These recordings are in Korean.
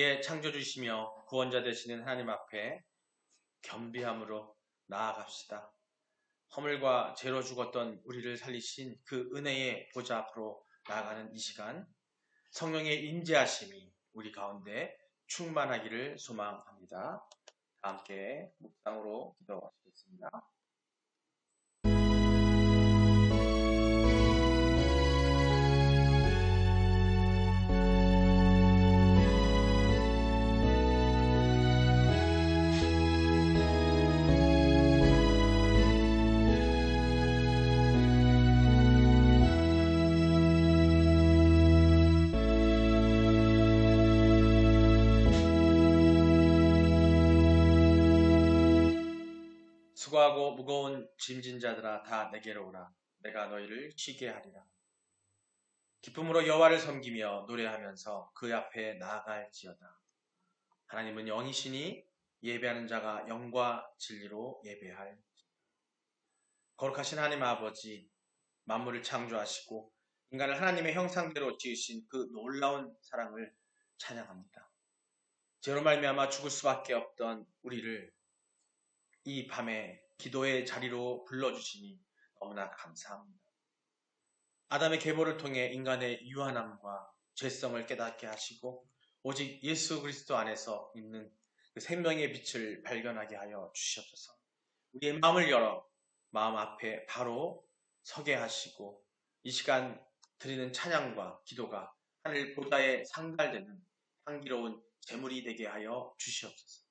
우리의 창조주시며 구원자 되시는 하나님 앞에 겸비함으로 나아갑시다. 허물과 죄로 죽었던 우리를 살리신 그 은혜의 보좌 앞으로 나아가는 이 시간, 성령의 임재하심이 우리 가운데 충만하기를 소망합니다. 함께 묵상으로 기도하시겠습니다. 수고하고 무거운 짐진 자들아 다 내게로 오라. 내가 너희를 쉬게 하리라. 기쁨으로 여호와를 섬기며 노래하면서 그 앞에 나아갈지어다. 하나님은 영이시니 예배하는 자가 영과 진리로 예배할. 거룩하신 하나님 아버지, 만물을 창조하시고 인간을 하나님의 형상대로 지으신 그 놀라운 사랑을 찬양합니다. 죄로 말미암아 죽을 수밖에 없던 우리를 이 밤에 기도의 자리로 불러주시니 너무나 감사합니다. 아담의 계보를 통해 인간의 유한함과 죄성을 깨닫게 하시고 오직 예수 그리스도 안에서 있는 그 생명의 빛을 발견하게 하여 주시옵소서. 우리의 마음을 열어 마음 앞에 바로 서게 하시고 이 시간 드리는 찬양과 기도가 하늘 보좌에 상달되는 향기로운 제물이 되게 하여 주시옵소서.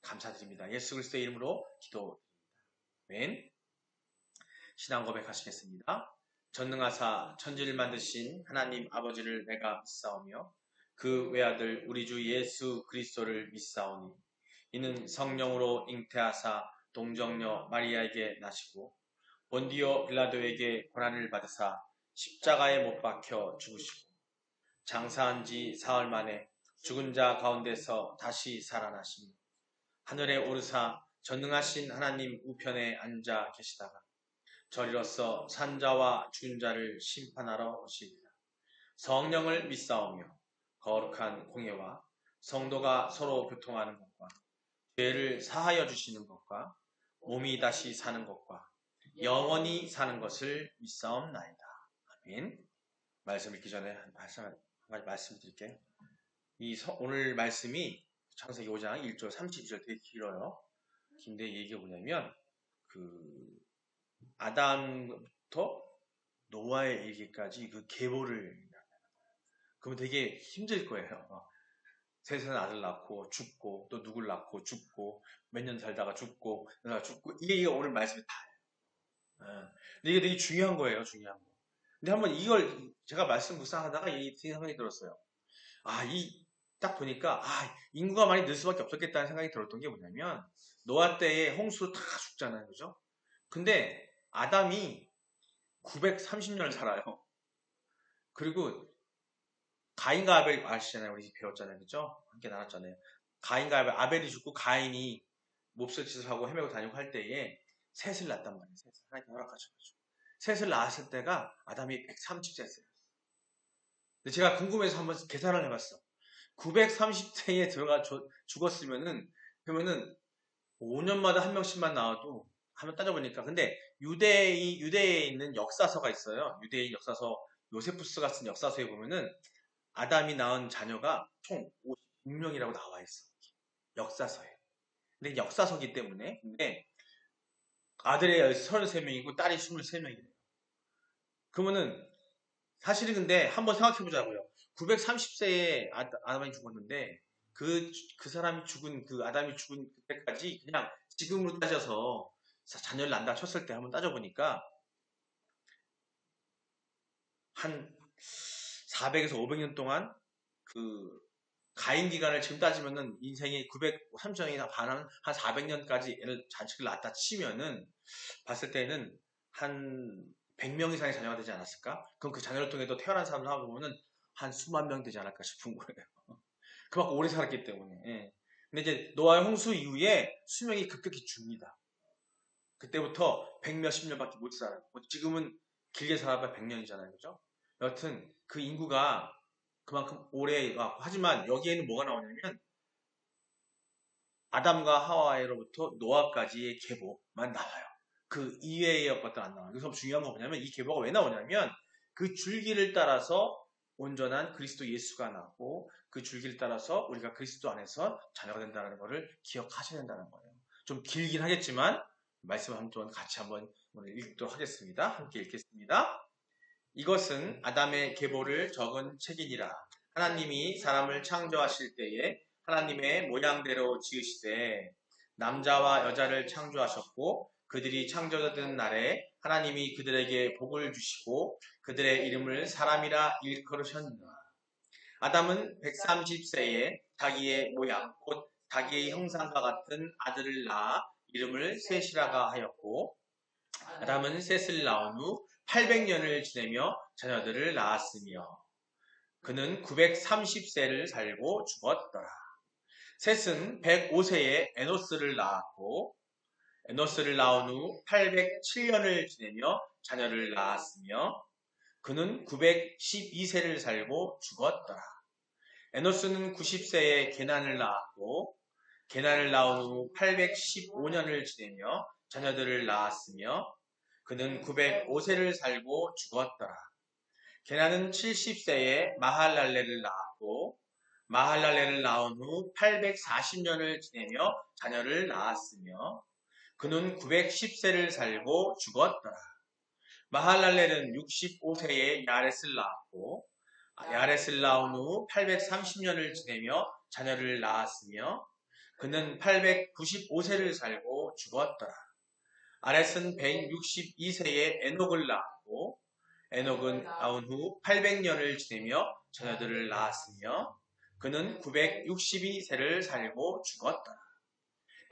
감사드립니다. 예수 그리스도의 이름으로 기도드립니다. 아멘. 신앙 고백하시겠습니다. 전능하사 천지를 만드신 하나님 아버지를 내가 믿사오며 그 외아들 우리 주 예수 그리스도를 믿사오니 이는 성령으로 잉태하사 동정녀 마리아에게 나시고 본디오 빌라도에게 고난을 받으사 십자가에 못 박혀 죽으시고 장사한 지 사흘 만에 죽은 자 가운데서 다시 살아나시니 하늘에 오르사 전능하신 하나님 우편에 앉아 계시다가 저리로서 산자와 죽은 자를 심판하러 오시리라. 성령을 믿사오며 거룩한 공예와 성도가 서로 교통하는 것과 죄를 사하여 주시는 것과 몸이 다시 사는 것과 영원히 사는 것을 믿사옵나이다. 아멘. 말씀 읽기 전에 한 가지 말씀드릴게요. 오늘 말씀이 창세기 5장 1절 32절 되게 길어요. 긴데 얘기가 뭐냐면 아담부터 노아의 얘기까지 그 계보를 그러면 되게 힘들 거예요. 셋은 아들 낳고 죽고 또 누굴 낳고 죽고 몇 년 살다가 죽고 이게 오늘 말씀이 다예요. 근데 이게 되게 중요한 거예요. 중요한 거. 근데 한번 이걸 제가 말씀 묵상하다가 이 생각이 들었어요. 딱 보니까 인구가 많이 늘 수밖에 없었겠다는 생각이 들었던 게 뭐냐면 노아 때에 홍수로 다 죽잖아요. 그죠? 근데 아담이 930년을 살아요. 그리고 가인과 아벨 아시잖아요. 우리 배웠잖아요. 그죠? 함께 나눴잖아요. 가인과 아벨이 죽고 가인이 몹쓸 짓을 하고 헤매고 다니고 할 때에 셋을 낳았단 말이에요. 셋을. 하나님께 허락하셔가지고. 셋을 낳았을 때가 아담이 130세였어요. 근데 제가 궁금해서 한번 계산을 해봤어. 930세에 죽었으면은, 그러면은 5년마다 한 명씩만 나와도 한번 따져보니까. 근데 유대에 있는 역사서가 있어요. 유대인 역사서, 요세푸스가 쓴 역사서에 보면은 아담이 낳은 자녀가 총 56명이라고 나와 있어. 역사서에. 근데 역사서기 때문에. 근데 아들이 33명이고 딸이 23명이래요. 그러면은 사실은 근데 한번 생각해보자고요. 930세에 아담이 죽었는데 그 사람이 죽은 그 아담이 죽은 그때까지 그냥 지금으로 따져서 자녀를 낳는다 쳤을 때 한번 따져보니까 한 400에서 500년 동안 그 가인 기간을 지금 따지면은 인생이 930년이나 반한 한 400년까지 자식을 낳았다 치면은 봤을 때는 한 100명 이상의 자녀가 되지 않았을까? 그럼 그 자녀를 통해 또 태어난 사람을 하고 보면은 한 수만 명 되지 않을까 싶은 거예요. 그만큼 오래 살았기 때문에. 예. 근데 이제 노아의 홍수 이후에 수명이 급격히 줍니다. 그때부터 100몇십 년밖에 못 살아요. 지금은 길게 살아봐야 100년이잖아요. 그죠? 여튼 그 인구가 그만큼 오래 왔고, 하지만 여기에는 뭐가 나오냐면 아담과 하와에로부터 노아까지의 계보만 나와요. 그 이외의 것들은 안 나와요. 그래서 중요한 건 뭐냐면 이 계보가 왜 나오냐면 그 줄기를 따라서 온전한 그리스도 예수가 나고 그 줄기를 따라서 우리가 그리스도 안에서 자녀가 된다는 것을 기억하셔야 된다는 거예요. 좀 길긴 하겠지만 말씀 한번 같이 한번 오늘 읽도록 하겠습니다. 함께 읽겠습니다. 이것은 아담의 계보를 적은 책이니라. 하나님이 사람을 창조하실 때에 하나님의 모양대로 지으시되 남자와 여자를 창조하셨고 그들이 창조된 날에 하나님이 그들에게 복을 주시고 그들의 이름을 사람이라 일컬으셨느니라. 아담은 130세에 자기의 모양 곧 자기의 형상과 같은 아들을 낳아 이름을 셋이라가 하였고 아담은 셋을 낳은 후 800년을 지내며 자녀들을 낳았으며 그는 930세를 살고 죽었더라. 셋은 105세에 에노스를 낳았고 에노스를 낳은 후 807년을 지내며 자녀를 낳았으며 그는 912세를 살고 죽었더라. 에노스는 90세에 게난을 낳았고 게난을 낳은 후 815년을 지내며 자녀들을 낳았으며 그는 905세를 살고 죽었더라. 게난은 70세에 마할랄레를 낳았고 마할랄레를 낳은 후 840년을 지내며 자녀를 낳았으며 그는 910세를 살고 죽었더라. 마할랄렐은 65세에 야렛을 낳았고 야렛을 낳은 후 830년을 지내며 자녀를 낳았으며 그는 895세를 살고 죽었더라. 아렛은 162세에 에녹을 낳았고 에녹은 낳은 후 800년을 지내며 자녀들을 낳았으며 그는 962세를 살고 죽었더라.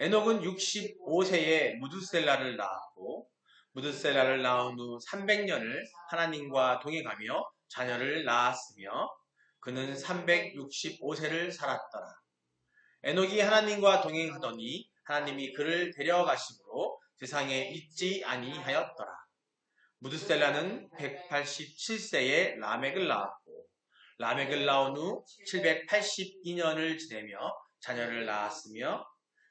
에녹은 65세에 무드셀라를 낳았고 무드셀라를 낳은 후 300년을 하나님과 동행하며 자녀를 낳았으며 그는 365세를 살았더라. 에녹이 하나님과 동행하더니 하나님이 그를 데려가심으로 세상에 있지 아니하였더라. 무드셀라는 187세에 라멕을 낳았고 라멕을 낳은 후 782년을 지내며 자녀를 낳았으며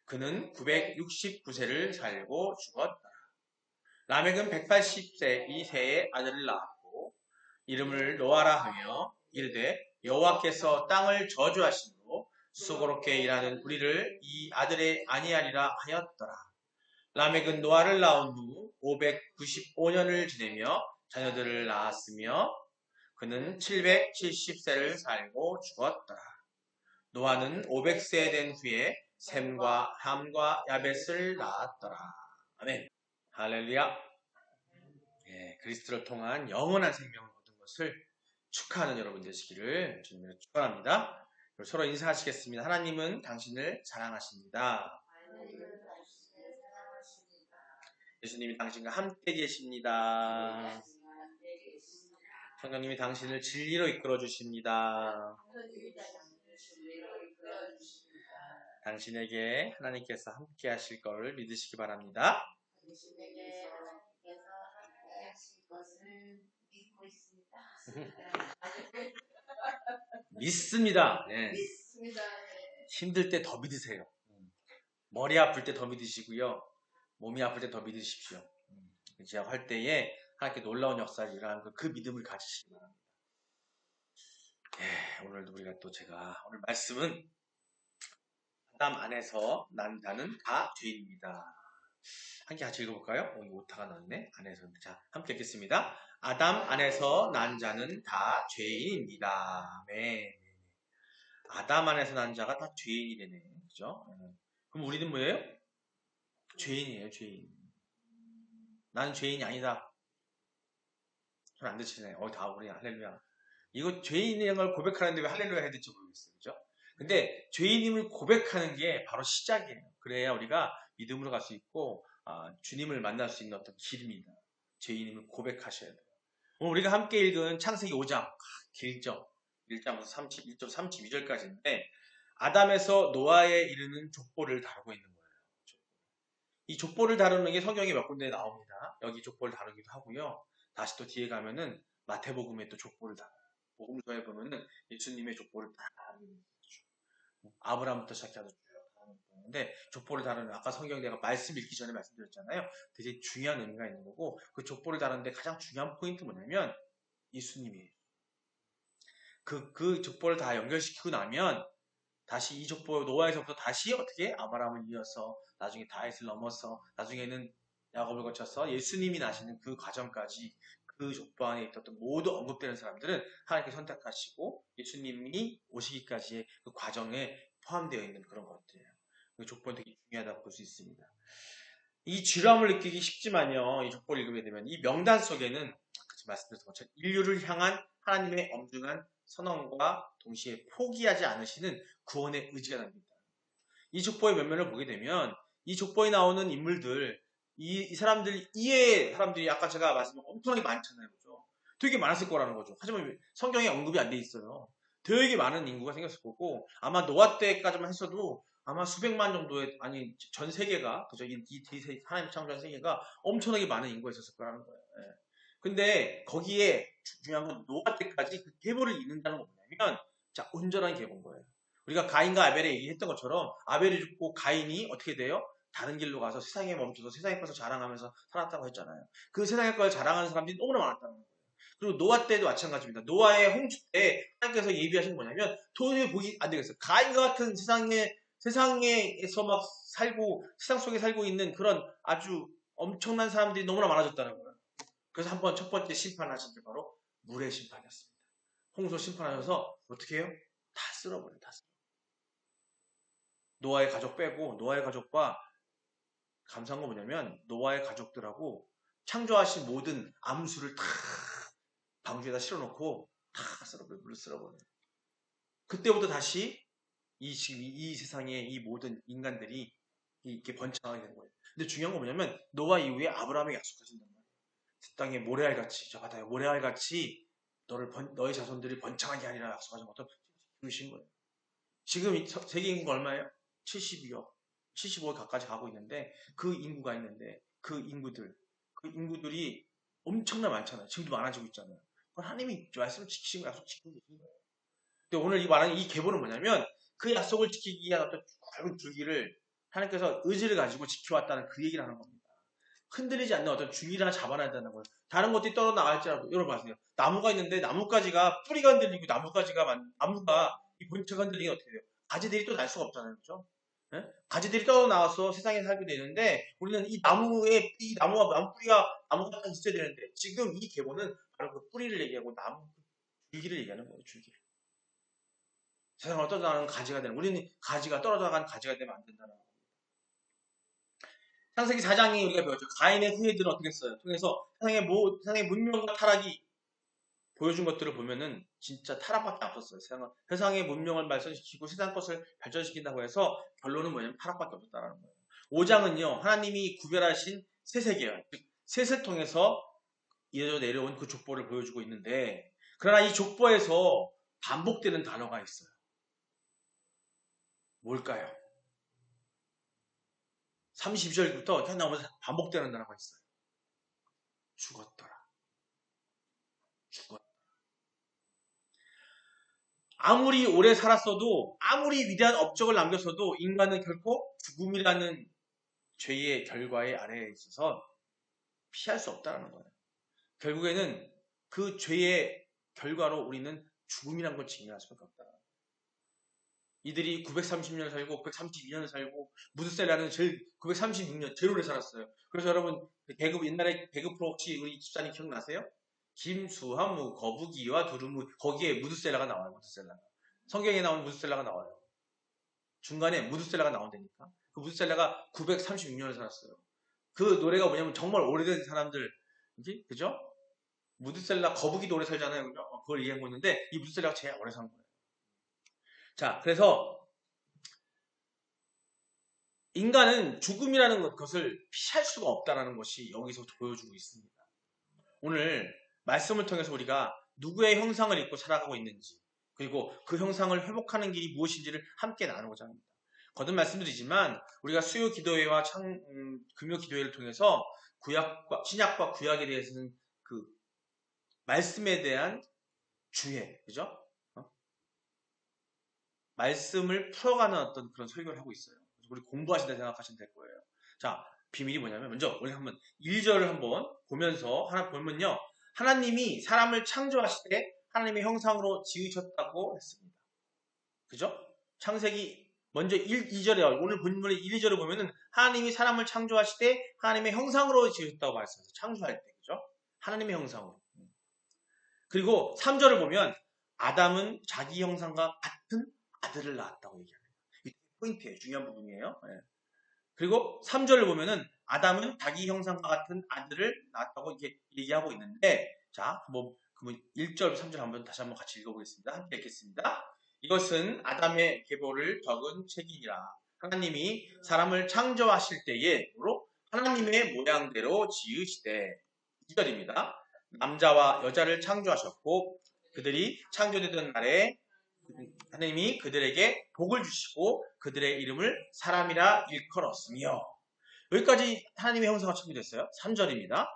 그는 969세를 살고 죽었더라. 라멕은 180세 이세의 아들을 낳았고 이름을 노아라 하며 이르되 여호와께서 땅을 저주하심으로 수고롭게 일하는 우리를 이 아들의 아니하리라 하였더라. 라멕은 노아를 낳은 후 595년을 지내며 자녀들을 낳았으며 그는 770세를 살고 죽었더라. 노아는 500세 된 후에 셈과 함과 야벳을 낳았더라. 아멘. 할렐루야. 예, 그리스도를 통한 영원한 생명을 얻은 것을 축하하는 여러분 되시기를 주님으로 축원합니다. 서로 인사하시겠습니다. 하나님은 당신을 사랑하십니다. 예수님이 당신과 함께 계십니다. 성령님이 당신을 진리로 이끌어 주십니다. 당신에게 하나님께서 함께 하실 것을 믿으시기 바랍니다. 믿습니다. 네. 힘들 때 더 믿으세요. 머리 아플 때 더 믿으시고요. 몸이 아플 때 더 믿으십시오. 제가 할 때에 하나님께 놀라운 역사를 일어나는 그 믿음을 가지시기 바랍니다. 네, 오늘도 우리가 또 제가 오늘 말씀은 아담 안에서 난 자는 다 죄인입니다. 함께 같이 읽어볼까요? 오늘 오타가 났네. 안에서. 자, 함께 읽겠습니다. 아담 안에서 난 자는 다 죄인입니다. 네. 아담 안에서 난 자가 다 죄인이 되네. 그죠? 그럼 우리는 뭐예요? 죄인이에요, 죄인. 나는 죄인이 아니다. 손 안 드시네. 다 우리 할렐루야. 이거 죄인이라는 걸 고백하는데 왜 할렐루야 해야 될지 모르겠어요. 그죠? 근데 죄인임을 고백하는 게 바로 시작이에요. 그래야 우리가 믿음으로 갈 수 있고 주님을 만날 수 있는 어떤 길입니다. 죄인임을 고백하셔야 돼요. 오늘 우리가 함께 읽은 창세기 5장 길죠. 1장부터 1절 32절까지인데 아담에서 노아에 이르는 족보를 다루고 있는 거예요. 이 족보를 다루는 게 성경에 몇 군데 나옵니다. 여기 족보를 다루기도 하고요. 다시 또 뒤에 가면은 마태복음에 또 족보를 다뤄요. 복음서에 보면은 예수님의 족보를 다 아브라함부터 시작해서 쭉 다루는데 족보를 다루는 아까 성경 내가 말씀 읽기 전에 말씀드렸잖아요. 되게 중요한 의미가 있는 거고 그 족보를 다루는데 가장 중요한 포인트 뭐냐면 예수님이에요. 그 족보를 다 연결시키고 나면 다시 이 족보 노아에서부터 다시 어떻게 아브라함을 이어서 나중에 다윗을 넘어서 나중에는 야곱을 거쳐서 예수님이 나시는 그 과정까지 그 족보 안에 있었던 모두 언급되는 사람들은 하나님께 선택하시고 예수님이 오시기까지의 그 과정에 포함되어 있는 그런 것들이에요. 그 족보는 되게 중요하다고 볼 수 있습니다. 이 지루함을 느끼기 쉽지만요. 이 족보를 읽게 되면 이 명단 속에는 같이 말씀드렸던 것처럼 인류를 향한 하나님의 엄중한 선언과 동시에 포기하지 않으시는 구원의 의지가 담깁니다. 이 족보의 면면을 보게 되면 이 족보에 나오는 인물들, 이 사람들 이외의 사람들이 아까 제가 말씀드린 엄청나게 많잖아요. 그죠? 되게 많았을 거라는 거죠. 하지만 성경에 언급이 안 돼 있어요. 되게 많은 인구가 생겼을 거고 아마 노아 때까지만 했어도 아마 수백만 정도의 아니 전 세계가 그죠? 이 하나님 창조한 세계가 엄청나게 많은 인구가 있었을 거라는 거예요. 예. 근데 거기에 중요한 건 노아 때까지 그 계보를 잇는다는 건 뭐냐면 자 온전한 계보인 거예요. 우리가 가인과 아벨에 얘기했던 것처럼 아벨이 죽고 가인이 어떻게 돼요? 다른 길로 가서 세상에 멈춰서 세상의 것을 자랑하면서 살았다고 했잖아요. 그 세상의 것을 자랑하는 사람들이 너무나 많았다는 거예요. 그리고 노아 때도 마찬가지입니다. 노아의 홍수 때 하나님께서 예비하신 게 뭐냐면 도저히 보기 안 되겠어요. 가인과 같은 세상에서 막 살고 세상 속에 살고 있는 그런 아주 엄청난 사람들이 너무나 많아졌다는 거예요. 그래서 한번 첫 번째 심판하신 게 바로 물의 심판이었습니다. 홍수 심판하셔서 어떻게 해요? 다 쓸어버려요. 다 쓸어. 노아의 가족 빼고 노아의 가족과 감사한 건 뭐냐면 노아의 가족들하고 창조하신 모든 암수를 다 방주에다 실어놓고 다 쓸어버려요. 물을 쓸어버려요. 그때부터 다시 이 세상의 이 모든 인간들이 이렇게 번창하게 되는 거예요. 근데 중요한 건 뭐냐면 노아 이후에 아브라함에게 약속하신단 말이에요. 땅에 모래알같이 저 바다에 모래알같이 너의 자손들이 번창하게 하리라 약속하신 것도 이루신 거예요. 지금 세계 인구가 얼마예요? 72억, 75억 가까이 가고 있는데 그 인구가 있는데 그 인구들이 엄청나 많잖아요. 지금도 많아지고 있잖아요. 그건 하나님이 말씀을 지키신 거 약속 지키고 계신 거예요. 근데 오늘 이 말하는 이 계보는 뭐냐면 그 약속을 지키기 위한 어떤 굵은 줄기를 하나님께서 의지를 가지고 지켜왔다는 그 얘기를 하는 겁니다. 흔들리지 않는 어떤 줄기를 하나 잡아놔야 된다는 거예요. 다른 것들이 떨어나갈지라도 여러분 아세요? 나무가 있는데 나뭇가지가 뿌리가 흔들리고 나무가 이 본체가 흔들리면 어떻게 돼요? 가지들이 또 날 수가 없잖아요. 그렇죠? 예? 가지들이 떨어나와서 세상에 살게 되는데 우리는 이 나무 뿌리가 나무가 딱 있어야 되는데 지금 이 계보는 바로 그 뿌리를 얘기하고 나무 줄기를 얘기하는 거예요. 줄기를. 세상을 떠나가는 가지가 되는 우리는 가지가 떨어져가는 가지가 되면 안 된다는 거예요. 창세기 4장이 우리가 배웠죠. 가인의 후예들은 어떻게 했어요? 통해서 세상의 문명과 타락이 보여준 것들을 보면은 진짜 타락밖에 없었어요. 세상의 문명을 발전시키고 세상 것을 발전시킨다고 해서 결론은 뭐냐면 타락밖에 없었다는 거예요. 5장은요. 하나님이 구별하신 새 세계예요. 즉 셋을 통해서 이어져 내려온 그 족보를 보여주고 있는데 그러나 이 족보에서 반복되는 단어가 있어요. 뭘까요? 32절부터 계속 나오면서 반복되는 단어가 있어요. 죽었더라. 죽었더라. 아무리 오래 살았어도 아무리 위대한 업적을 남겼어도 인간은 결코 죽음이라는 죄의 결과의 아래에 있어서 피할 수 없다는 거예요. 결국에는 그 죄의 결과로 우리는 죽음이라는 걸 직면할 수밖에 없다. 이들이 930년을 살고 932년을 살고 무드셀라는 936년 제일 오래 살았어요. 그래서 여러분 옛날에 배급 프로 혹시 우리 집사님 기억나세요? 김수하무, 거북이와 두루무 거기에 무드셀라가 나와요. 무드셀라가. 성경에 나오는 무드셀라가 나와요. 중간에 무드셀라가 나온다니까. 그 무드셀라가 936년을 살았어요. 그 노래가 뭐냐면 정말 오래된 사람들 그죠? 무드셀라 거북이도 오래 살잖아요. 그죠? 그걸 이해한 거였는데 이 무드셀라가 제일 오래 산 거예요. 자, 그래서 인간은 죽음이라는 것을 피할 수가 없다는 것이 여기서 보여주고 있습니다. 오늘 말씀을 통해서 우리가 누구의 형상을 입고 살아가고 있는지 그리고 그 형상을 회복하는 길이 무엇인지를 함께 나누고자 합니다. 거듭 말씀드리지만 우리가 수요 기도회와 금요 기도회를 통해서 신약과 구약에 대해서는 그 말씀에 대한 주에, 그죠? 어? 말씀을 풀어가는 어떤 그런 설교를 하고 있어요. 우리 공부하신다 생각하시면 될 거예요. 자, 비밀이 뭐냐면 먼저 우리 한번 1절을 한번 보면서 하나 보면요. 하나님이 사람을 창조하실 때 하나님의 형상으로 지으셨다고 했습니다. 그죠? 창세기 먼저 2절에 오늘 본문의 1, 2절을 보면은 하나님이 사람을 창조하실 때 하나님의 형상으로 지으셨다고 말씀하셨어요. 창조할 때. 그죠? 하나님의 형상으로. 그리고 3절을 보면 아담은 자기 형상과 같은 아들을 낳았다고 얘기합니다. 이게 포인트예요. 중요한 부분이에요. 네. 그리고 3절을 보면은 아담은 자기 형상과 같은 아들을 낳았다고 이게 얘기하고 있는데 자, 한번 1절, 3절 한번 다시 한번 같이 읽어보겠습니다. 함께 읽겠습니다. 이것은 아담의 계보를 적은 책이니라. 하나님이 사람을 창조하실 때에 하나님의 모양대로 지으시되 2절입니다. 남자와 여자를 창조하셨고 그들이 창조되던 날에 하나님이 그들에게 복을 주시고 그들의 이름을 사람이라 일컬었으며 여기까지 하나님의 형상가 창조됐어요. 3절입니다.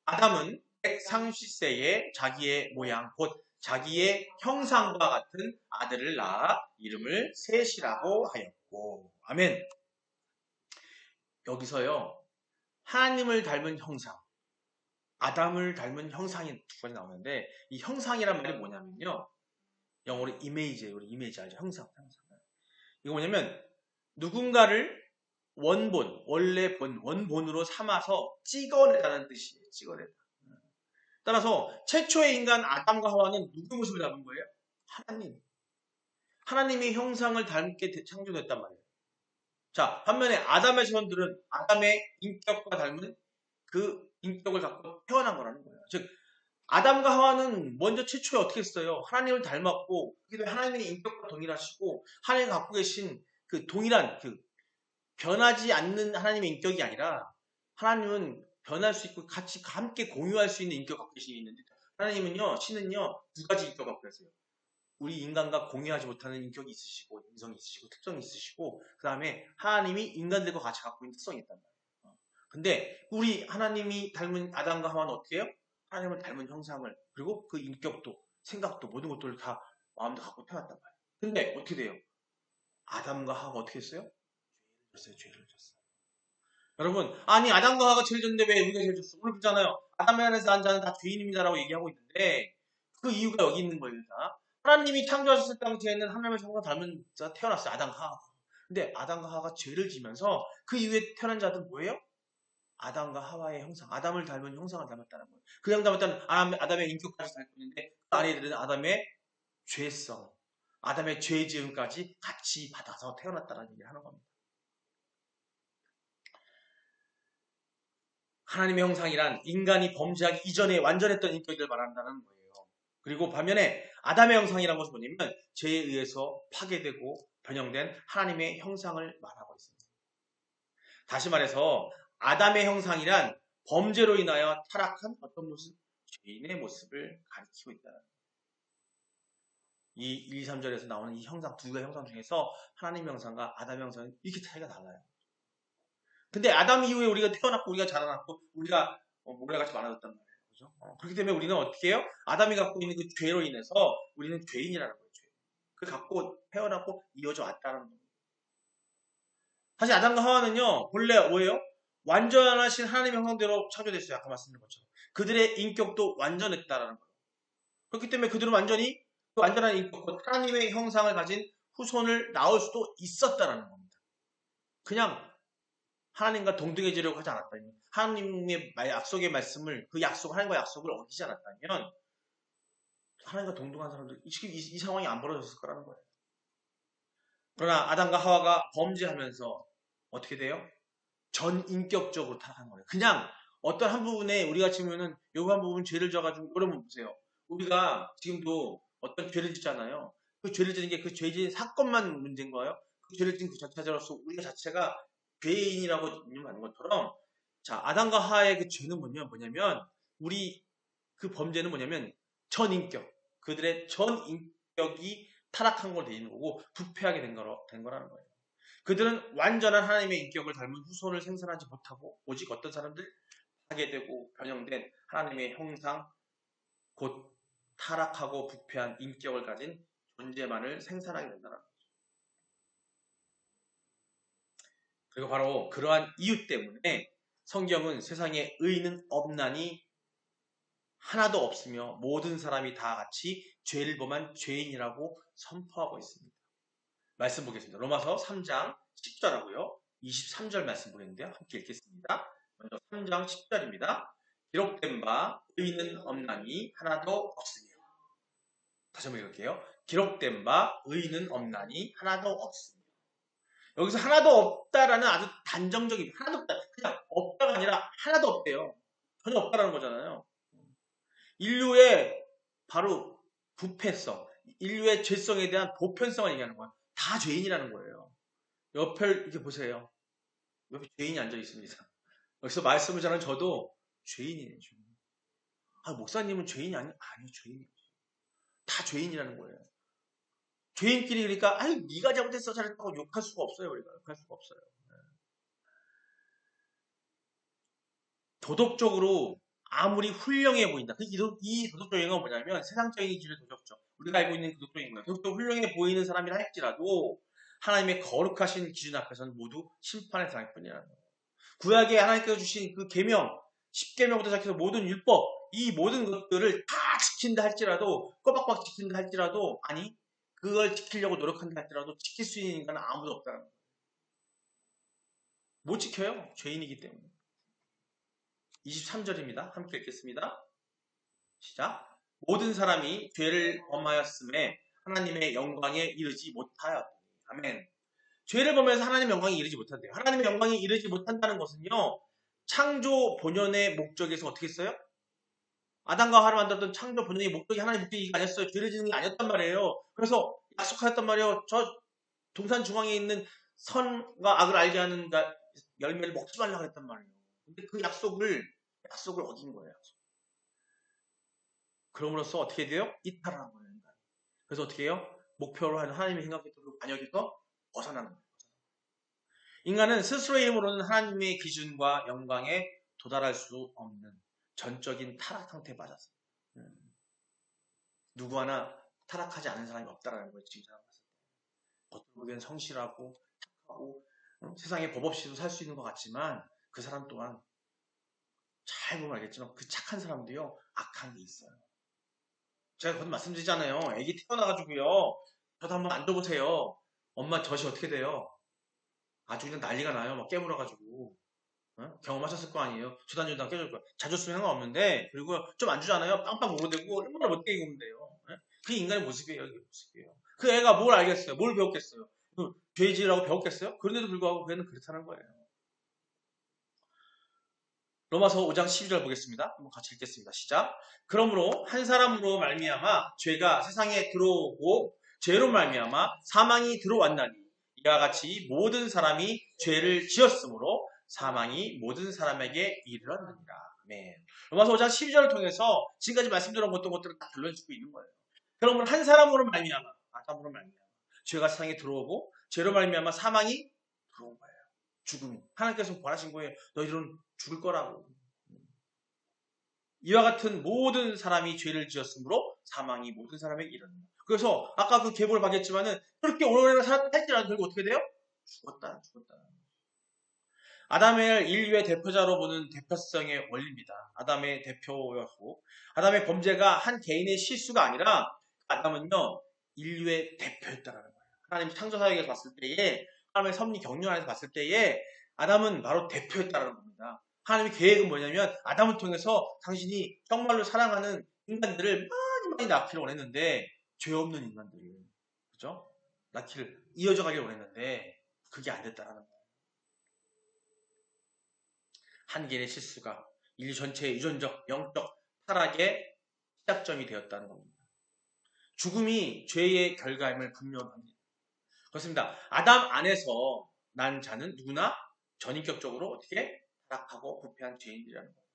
아담은 130세에 자기의 모양 곧 자기의 형상과 같은 아들을 낳아 이름을 셋이라고 하였고 아멘. 여기서요. 하나님을 닮은 형상 아담을 닮은 형상이 두 가지 나오는데 이 형상이란 말이 뭐냐면요. 영어로 이미지예요. 우리 이미지 알죠? 형상. 이거 뭐냐면 누군가를 원래 원본으로 삼아서 찍어내다는 뜻이에요. 찍어내다. 따라서 최초의 인간 아담과 하와는 누구 모습을 닮은 거예요? 하나님. 하나님의 형상을 닮게 창조됐단 말이에요. 자, 반면에 아담의 자손들은 아담의 인격과 닮은 그 인격을 갖고 태어난 거라는 거예요. 즉 아담과 하와는 먼저 최초에 어떻게 했어요? 하나님을 닮았고 하나님의 인격과 동일하시고 하나님 갖고 계신 그 동일한 그 변하지 않는 하나님의 인격이 아니라 하나님은 변할 수 있고 같이 함께 공유할 수 있는 인격 갖고 계신 있는데 하나님은요 신은요 두 가지 인격 갖고 계세요. 우리 인간과 공유하지 못하는 인격이 있으시고 인성이 있으시고 특성이 있으시고 그 다음에 하나님이 인간들과 같이 갖고 있는 특성이 있단 말이에요. 근데 우리 하나님이 닮은 아담과 하와는 어떻게 해요? 하나님을 닮은 형상을 그리고 그 인격도 생각도 모든 것들을 다 마음도 갖고 태어났단 말이에요. 근데 어떻게 돼요? 아담과 하와가 어떻게 했어요? 죄를 졌어요. 여러분 아니 아담과 하와가 죄를 졌는데 왜 우리가 죄를 졌어? 오늘 그러잖아요. 아담의 안에서 난 자는 다 죄인입니다라고 얘기하고 있는데 그 이유가 여기 있는 거예요. 하나님이 창조하셨을 당시에는 하나님의 형상을 닮은 자가 태어났어요. 아담과 하와가. 근데 아담과 하와가 죄를 지면서 그 이후에 태어난 자들은 뭐예요? 아담과 하와의 형상, 아담을 닮은 형상을 닮았다는 거예요. 그냥 닮았다는 아담의 인격까지 닮고 있는데 그 아이들은 아담의 죄성, 아담의 죄 지음까지 같이 받아서 태어났다는 얘기를 하는 겁니다. 하나님의 형상이란 인간이 범죄하기 이전에 완전했던 인격을 말한다는 거예요. 그리고 반면에 아담의 형상이라는 것은 뭐냐면 죄에 의해서 파괴되고 변형된 하나님의 형상을 말하고 있습니다. 다시 말해서 아담의 형상이란 범죄로 인하여 타락한 어떤 모습? 죄인의 모습을 가리키고 있다는 거예요. 이 1, 2, 3절에서 나오는 이 형상, 두 가지 형상 중에서 하나님의 형상과 아담의 형상은 이렇게 차이가 달라요. 근데 아담 이후에 우리가 태어났고 우리가 자라났고 우리가 모래같이 많아졌단 말이에요. 그죠? 그렇기 때문에 우리는 어떻게 해요? 아담이 갖고 있는 그 죄로 인해서 우리는 죄인이라는 거예요. 죄. 그걸 갖고 태어났고 이어져 왔다는 거예요. 사실 아담과 하와는요. 본래 뭐예요? 완전하신 하나님의 형상대로 창조됐어요. 아까 말씀드린 것처럼. 그들의 인격도 완전했다라는 거예요. 그렇기 때문에 그들은 완전히 그 완전한 인격, 하나님의 형상을 가진 후손을 낳을 수도 있었다라는 겁니다. 그냥 하나님과 동등해지려고 하지 않았다면 하나님의 약속의 말씀을 그 약속 하나님과 약속을 어기지 않았다면 하나님과 동등한 사람들 이 상황이 안 벌어졌을 거라는 거예요. 그러나 아담과 하와가 범죄하면서 어떻게 돼요? 전인격적으로 타락한 거예요. 그냥 어떤 한 부분에 우리가 지면은 요 한 부분 죄를 져가지고 여러분 보세요. 우리가 지금도 어떤 죄를 짓잖아요. 그 죄를 지는 게 그 죄 지은 사건만 문제인 거예요. 그 죄를 지은 그 자체로서 우리가 자체가 죄인이라고 믿는 것처럼 자 아담과 하와의 그 죄는 뭐냐면 우리 그 범죄는 뭐냐면 전인격 그들의 전인격이 타락한 걸로 되어 있는 거고 부패하게 된 거라는 거예요. 그들은 완전한 하나님의 인격을 닮은 후손을 생산하지 못하고 오직 어떤 사람들? 파괴되고 변형된 하나님의 형상 곧 타락하고 부패한 인격을 가진 존재만을 생산하게 된다는 거죠. 그리고 바로 그러한 이유 때문에 성경은 세상에 의인은 없나니 하나도 없으며 모든 사람이 다 같이 죄를 범한 죄인이라고 선포하고 있습니다. 말씀 보겠습니다. 로마서 3장 10절하고요. 23절 말씀 보겠는데요. 함께 읽겠습니다. 먼저 3장 10절입니다. 기록된 바 의인은 없나니 하나도 없으며. 다시 한번 읽을게요. 기록된 바 의인은 없나니 하나도 없으며. 여기서 하나도 없다라는 아주 단정적인, 하나도 없다. 그냥 없다가 아니라 하나도 없대요. 전혀 없다라는 거잖아요. 인류의 바로 부패성, 인류의 죄성에 대한 보편성을 얘기하는 거야. 다 죄인이라는 거예요. 옆에 이렇게 보세요. 옆에 죄인이 앉아 있습니다. 여기서 말씀을 전하는 저도 죄인이에요. 아, 목사님은 죄인이 아니에요. 죄인이에요. 다 죄인이라는 거예요. 죄인끼리 그러니까 아유 네가 잘못했어 잘했다고 욕할 수가 없어요. 우리가 욕할 수가 없어요. 도덕적으로 아무리 훌륭해 보인다. 이 도덕적인 건 뭐냐면 세상적인 기준의 도덕적. 우리가 알고 있는 도덕적인 거예요. 도덕적으로 훌륭해 보이는 사람이라 할지라도 하나님의 거룩하신 기준 앞에서는 모두 심판의 대상일 뿐이라는 거예요. 구약에 하나님께서 주신 그 계명, 10계명부터 시작해서 모든 율법, 이 모든 것들을 다 지킨다 할지라도 꼬박꼬박 지킨다 할지라도 아니 그걸 지키려고 노력한다 할지라도 지킬 수 있는 인간은 아무도 없다는 거예요. 못 지켜요. 죄인이기 때문에. 23절입니다. 함께 읽겠습니다. 시작. 모든 사람이 죄를 범하였음에 하나님의 영광에 이르지 못하였더니. 아멘. 죄를 범해서 하나님의 영광에 이르지 못한대요. 하나님의 영광에 이르지 못한다는 것은요. 창조 본연의 목적에서 어떻게 했어요? 아담과 하와를 만들었던 창조 본연의 목적이 하나님의 목적이 아니었어요. 죄를 지는 게 아니었단 말이에요. 그래서 약속하였단 말이에요. 저 동산 중앙에 있는 선과 악을 알게 하는 열매를 먹지 말라고 했단 말이에요. 근데 그 약속을 어긴 거예요. 그럼으로써 어떻게 돼요? 이탈을 한 거예요. 그래서 어떻게 해요? 목표로 하는 하나님의 생각했던 그 반역에서 벗어나는 거예요. 인간은 스스로의 힘으로는 하나님의 기준과 영광에 도달할 수 없는 전적인 타락 상태에 빠졌어요. 누구 하나 타락하지 않은 사람이 없다라는 거예요. 지금 생각했을 때. 겉으로 보기엔 성실하고 착하고 세상에 법 없이도 살 수 있는 것 같지만 그 사람 또한 잘 보면 알겠지만 그 착한 사람도요 악한 게 있어요. 제가 거듭 말씀드리잖아요. 애기 태어나가지고요. 저도 한번 앉아보세요. 엄마 젖이 어떻게 돼요? 아주 그냥 난리가 나요. 막 깨물어가지고. 경험하셨을 거 아니에요. 주단주단 깨질 거예요. 자주 쓰면 상관없는데 그리고 좀 안 주잖아요. 빵빵 물어대고 얼마나 못되게 입으면 돼요. 그게 인간의 모습이에요. 이게 모습이에요. 그 애가 뭘 알겠어요? 뭘 배웠겠어요? 죄지라고 배웠겠어요? 그런데도 불구하고 그 애는 그렇다는 거예요. 로마서 5장 12절 보겠습니다. 한번 같이 읽겠습니다. 시작. 그러므로 한 사람으로 말미암아 죄가 세상에 들어오고 죄로 말미암아 사망이 들어왔나니 이와 같이 모든 사람이 죄를 지었으므로 사망이 모든 사람에게 이르렀느니라. 아멘. 로마서 5장 12절을 통해서 지금까지 말씀드린 어떤 것들을 다 결론짓고 있는 거예요. 그러므로 한 사람으로 말미암아 아담으로 말미암아 죄가 세상에 들어오고 죄로 말미암아 사망이 들어온 거예요. 죽음이. 하나님께서 권하신 거예요. 너희들은 죽을 거라고. 이와 같은 모든 사람이 죄를 지었으므로 사망이 모든 사람에게 이르는다. 그래서 아까 그 계보를 받겠지만은 그렇게 오래오래 살았다 할지라도 결국 어떻게 돼요? 죽었다. 아담을 인류의 대표자로 보는 대표성의 원리입니다. 아담의 대표였고 아담의 범죄가 한 개인의 실수가 아니라 아담은요 인류의 대표였다라는 거예요. 하나님 창조사역에서 봤을 때에 하나님의 섭리 경륜 안에서 봤을 때에 아담은 바로 대표였다라는 겁니다. 하나님의 계획은 뭐냐면 아담을 통해서 당신이 정말로 사랑하는 인간들을 많이 낳기를 원했는데 죄 없는 인간들을 그죠? 낳기를 이어져 가기를 원했는데 그게 안 됐다라는 거예요. 한 개인의 실수가 인류 전체의 유전적, 영적 타락의 시작점이 되었다는 겁니다. 죽음이 죄의 결과임을 분명합니다. 그렇습니다. 아담 안에서 난 자는 누구나 전인격적으로 어떻게 타락하고 부패한 죄인들이라는 거예요.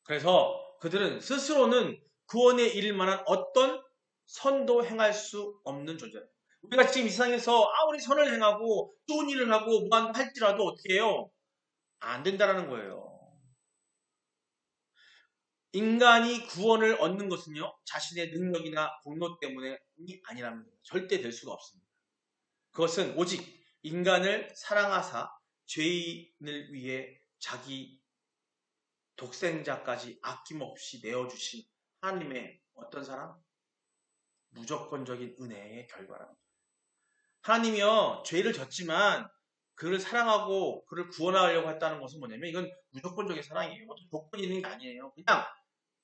그래서 그들은 스스로는 구원에 이를 만한 어떤 선도 행할 수 없는 존재예요. 우리가 지금 이 세상에서 아무리 선을 행하고 좋은 일을 하고 무한 할지라도 어떻게 해요? 안 된다라는 거예요. 인간이 구원을 얻는 것은요, 자신의 능력이나 공로 때문이 아니라는 거예요. 절대 될 수가 없습니다. 그것은 오직 인간을 사랑하사 죄인을 위해 자기 독생자까지 아낌없이 내어주신 하나님의 어떤 사랑? 무조건적인 은혜의 결과랍니다. 하나님이요, 죄를 졌지만 그를 사랑하고 그를 구원하려고 했다는 것은 뭐냐면 이건 무조건적인 사랑이에요. 어떤 조건이 있는 게 아니에요. 그냥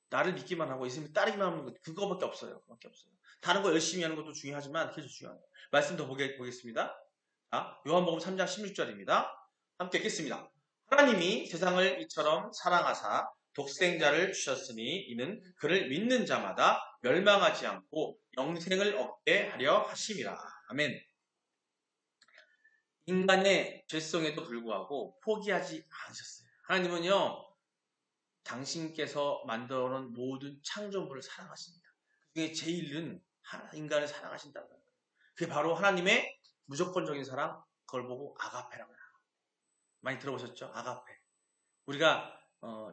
나를 믿기만 하고 예수님을 따르기만 하는 것, 그거밖에 없어요. 그거밖에 없어요. 다른 거 열심히 하는 것도 중요하지만 그게 더 중요한 거예요. 말씀 더 보겠습니다. 자, 요한복음 3장 16절입니다. 함께 읽겠습니다. 하나님이 세상을 이처럼 사랑하사 독생자를 주셨으니 이는 그를 믿는 자마다 멸망하지 않고 영생을 얻게 하려 하심이라. 아멘. 인간의 죄성에도 불구하고 포기하지 않으셨어요. 하나님은요, 당신께서 만들어 놓은 모든 창조물을 사랑하십니다. 그게 제일은 인간을 사랑하신다는 거예요. 그게 바로 하나님의 무조건적인 사랑, 그걸 보고 아가페라고 해요. 많이 들어보셨죠? 아가페. 우리가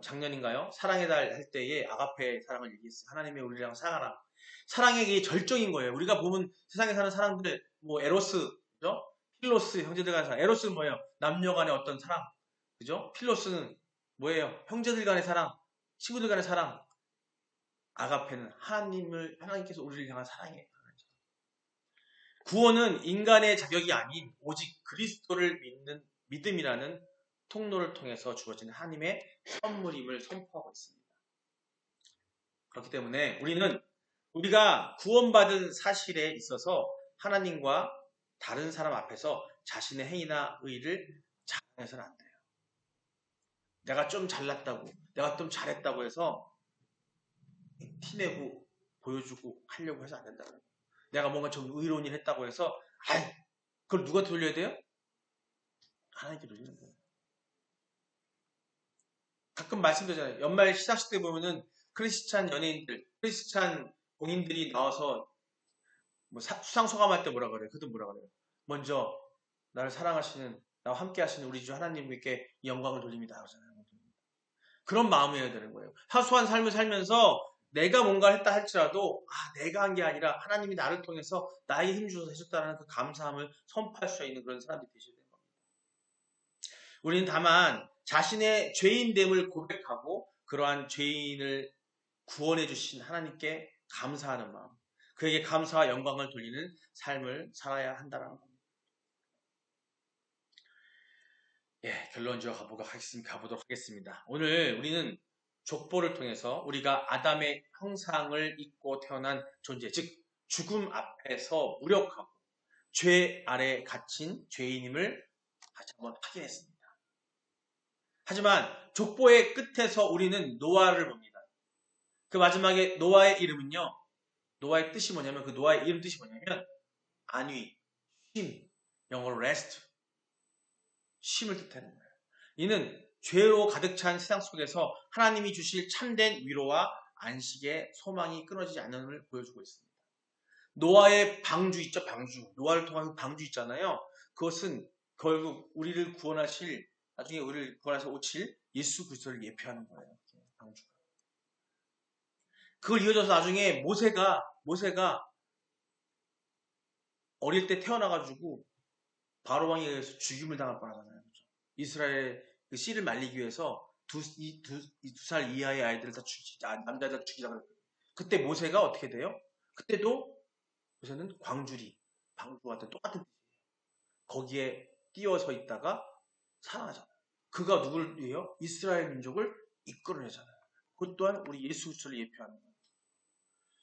작년인가요? 사랑의 달 할 때에 아가페 사랑을 얘기했어요. 하나님의 우리랑 사랑하라. 사랑의 절정인 거예요. 우리가 보면 세상에 사는 사람들, 뭐 에로스, 그죠? 필로스, 형제들 간의 사랑. 에로스는 뭐예요? 남녀 간의 어떤 사랑. 그죠? 필로스는 뭐예요? 형제들 간의 사랑, 친구들 간의 사랑. 아가페는 하나님께서 우리를 향한 사랑이에요. 구원은 인간의 자격이 아닌 오직 그리스도를 믿는 믿음이라는 통로를 통해서 주어지는 하나님의 선물임을 선포하고 있습니다. 그렇기 때문에 우리가 구원받은 사실에 있어서 하나님과 다른 사람 앞에서 자신의 행위나 의를 자랑해서는 안 돼요. 내가 좀 잘났다고, 내가 좀 잘했다고 해서 티내고 보여주고 하려고 해서 안 된다는 거예요. 내가 뭔가 좀 의로운 일 했다고 해서 그걸 누가 돌려야 돼요? 하나님께 돌리는 거예요. 가끔 말씀드리잖아요. 연말 시상식 때 보면은 크리스찬 연예인들, 크리스찬 공인들이 나와서 뭐 수상 소감할 때 뭐라 그래요? 그도 뭐라 그래요? 먼저 나를 사랑하시는, 나와 함께 하시는 우리 주 하나님께 영광을 돌립니다. 그러잖아요. 그런 마음이어야 되는 거예요. 사소한 삶을 살면서 내가 뭔가 했다 할지라도 내가 한 게 아니라 하나님이 나를 통해서 나의 힘 주셔서 해줬다는 그 감사함을 선포할 수 있는 그런 사람들이 되셔야 되는 겁니다. 우리는 다만 자신의 죄인됨을 고백하고 그러한 죄인을 구원해 주신 하나님께 감사하는 마음, 그에게 감사와 영광을 돌리는 삶을 살아야 한다는 겁니다. 결론 지어 가보도록 하겠습니다. 오늘 우리는 족보를 통해서 우리가 아담의 형상을 입고 태어난 존재, 즉 죽음 앞에서 무력하고 죄 아래 갇힌 죄인임을 다시 한번 확인했습니다. 하지만 족보의 끝에서 우리는 노아를 봅니다. 그 마지막에 노아의 이름은요, 노아의 뜻이 뭐냐면, 그 노아의 이름 뜻이 뭐냐면 안위, 쉼, 영어로 rest, 쉼을 뜻하는 거예요. 이는 죄로 가득 찬 세상 속에서 하나님이 주실 참된 위로와 안식의 소망이 끊어지지 않음을 보여주고 있습니다. 노아의 방주 있죠, 방주. 노아를 통한 방주 있잖아요. 그것은 결국 우리를 구원하실, 나중에 우리를 구원하셔 오실 예수 그리스도를 예표하는 거예요. 방주가. 그걸 이어져서 나중에 모세가 어릴 때 태어나가지고 바로 왕에 의해서 죽임을 당할 뻔하잖아요. 그렇죠? 이스라엘 그 씨를 말리기 위해서 두 살 이하의 아이들을 다 남자들 다 죽이자 그랬거든요. 그때 모세가 어떻게 돼요? 그때도 모세는 방주와 같은 똑같은 뜻이에요. 거기에 띄어서 있다가 살아나잖아요. 그가 누구를 위해요? 이스라엘 민족을 이끌어내잖아요. 그것 또한 우리 예수 그리스도를 예표하는 거예요.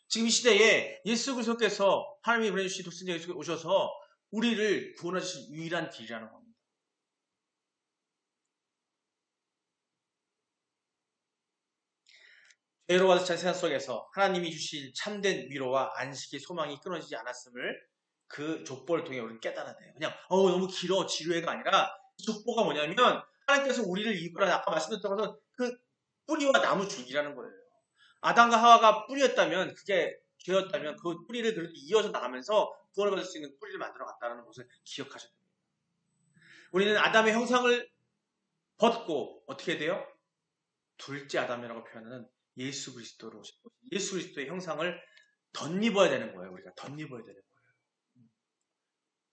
지금 이 시대에 예수 그리스도께서 하나님이 보내주신 독생자 예수가 오셔서 우리를 구원하실 유일한 길이라는 겁니다. 죄로 가득 찬 세상 속에서 하나님이 주실 참된 위로와 안식의 소망이 끊어지지 않았음을 그 족보를 통해 우리는 깨달아야 돼요. 그냥 너무 길어 지루해가 아니라 족보가 뭐냐면 하나님께서 우리를 이끌어, 아까 말씀드렸던 것은 그 뿌리와 나무 줄기라는 거예요. 아담과 하와가 뿌리였다면, 그게 죄였다면 그 뿌리를 그렇게 이어서 나가면서 구원을 받을 수 있는 뿌리를 만들어 갔다는 것을 기억하셔야 됩니다. 우리는 아담의 형상을 벗고 어떻게 돼요? 둘째 아담이라고 표현하는 예수 그리스도로 예수 그리스도의 형상을 덧입어야 되는 거예요. 우리가 덧입어야 되는 거예요.